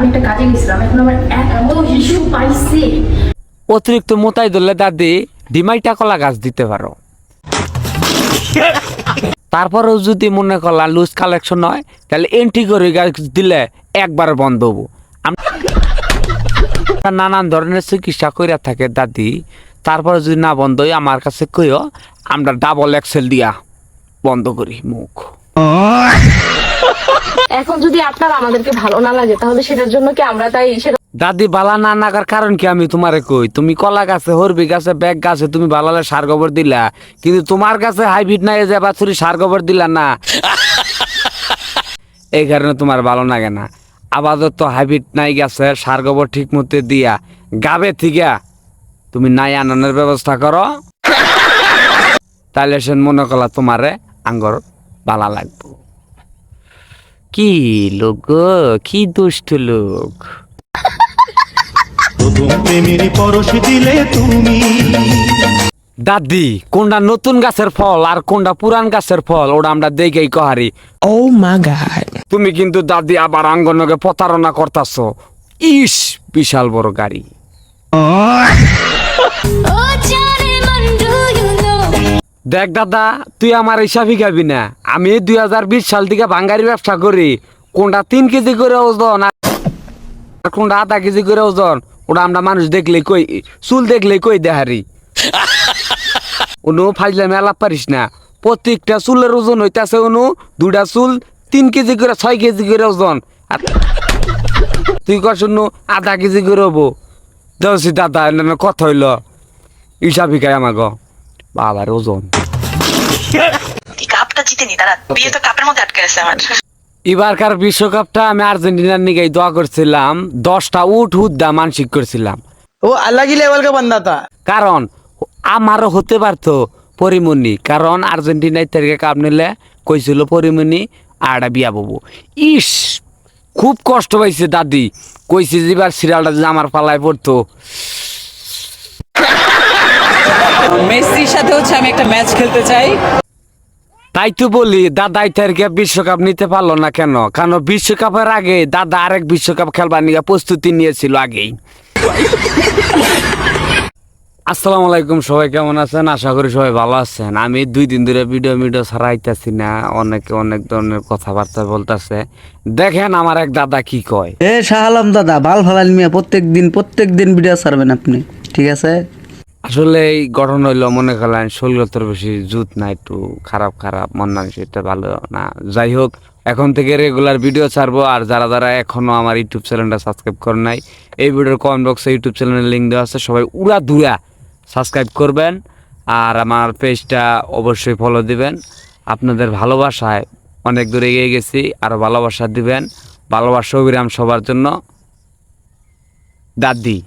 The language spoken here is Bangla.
আমি একটা কাজে গেছিলাম, এখন আমার এত ইস্যু পাইছে। অতিরিক্ত মোতাই ধরলে দাদি ডিমাইটা কলা গাছ দিতে পারো। তারপরেও যদি মনে করলা লুজ কালেকশন হয় তাহলে এন্ট্রি করে গাছ দিলে একবার বন্ধ হবো। নানান ধরনের চিকিৎসা কইরা থাকে দাদি, তারপরে যদি না বন্ধ হয় আমার কাছে কইও, আমরা ডাবল এক্সেল দিয়া বন্ধ করি মুখ। এখন যদি আপনার আমাদেরকে ভালো না লাগে তাহলে সেটার জন্য কি আমরা তাই দাদি বালা না নাগার কারণ কি আমি তোমারে কই, তুমি কলা গাছে, হরবি গাছে, ব্যাগ গাছে তুমি বালালে সার গোবর দিলা, কিন্তু তোমার কাছে হাইব্রিড নাই যে বাছুরি সার গোবর দিলা না, এই কারণে তোমার ভালো লাগে না। আপাতত হাইব্রিড নাই গাছে সার গোবর ঠিক মতো দিয়া গাবে থিকা তুমি নাই আনানোর ব্যবস্থা করো, তাহলে সে মনে করলা তোমারে আঙ্গর বালা লাগবো। কি লোক গো, কি দুষ্ট লোক। দাদি কোনটা নতুন গাছের ফল আর কোনটা পুরান গাছের ফল ওটা আমরা দেখেই কহারি। Oh my god. তুমি কিন্তু দাদি আবার আঙ্গনকে প্রতারণা করতাছ। ইস বিশাল বড় গাড়ি। দেখ দাদা, তুই আমার হিসাবই খাবি না। আমি 2020 সাল থেকে ভাঙ্গারি ব্যবসা করি। কোনটা 3 কেজি করে ওজন আর কোনটা আধা কেজি করে ওজন ওটা আমরা মানুষ দেখলে কই, চুল দেখলে কই দেহারি। অনু ফাইজলে মেলা পারিস না, প্রত্যেকটা চুলের ওজন হইতেছে অনু 2টা চুল 3 কেজি করে 6 কেজি করে ওজন, আর তুই কর শুনু আধা কেজি করে হবো। দেখছি দাদা কথা হইল হিসাবই খাই আমাকে বাবার ওজন। কাপটা জিতেনি, তারা বিয়ে তো কাপের মধ্যে আটকে আছে আমার। এবারকার বিশ্বকাপটা আমি আর্জেন্টিনার নিগাই দোয়া করছিলাম, 10টা উঠ হুদ্দা মানসিক করছিলাম। वो अलग ही लेवल का बंदा था। কারণ আমারও হতে পারতো পরিমণি, কারণ আর্জেন্টিনার থেকে কাপ নিলে কইছিল পরিমণি আড়া বিয়া ববু। ইস খুব কষ্ট পাইছে দাদি, কইছে যেবার সিরিয়ালটা যদি আমার পালায় পড়তো। মেসির সাথে হচ্ছে আমি একটা ম্যাচ খেলতে চাই। তাই তো বলি দাদা ইতারকে বিশ্বকাপ নিতে পারলো না কেন, কারণ বিশ্বকাপের আগে দাদা আরেক বিশ্বকাপ খেলবার নিয়ে প্রস্তুতি নিয়েছিল আগেই। আসসালামু আলাইকুম, সবাই কেমন আছেন? আশা করি সবাই ভালো আছেন। আমি 2 দিন ধরে ভিডিও ছাড়াইতেছি না, অনেকে অনেক ধরনের কথাবার্তা বলতেছে। দেখেন আমার এক দাদা কি কয়। এ শাহ আলম দাদা, বাল ফালাল মিয়া, প্রত্যেক দিন ভিডিও ছাড়বেন আপনি, ঠিক আছে? আসলে এই গঠন হইলো মনে করলেন শরীরতর বেশি জুত না, একটু খারাপ মন মানসিকতা ভালো না। যাই হোক, এখন থেকে রেগুলার ভিডিও ছাড়বো। আর যারা যারা এখনো আমার ইউটিউব চ্যানেলটা সাবস্ক্রাইব করেন নাই, এই ভিডিওর কমেন্ট বক্সে ইউটিউব চ্যানেলের লিঙ্ক দেওয়া আছে, সবাই উড়া ধুরা সাবস্ক্রাইব করবেন। আর আমার পেজটা অবশ্যই ফলো দিবেন। আপনাদের ভালোবাসায় অনেক দূরে এগিয়ে গেছি, আরও ভালোবাসা দিবেন। ভালোবাসা অবিরাম সবার জন্য। দাদি।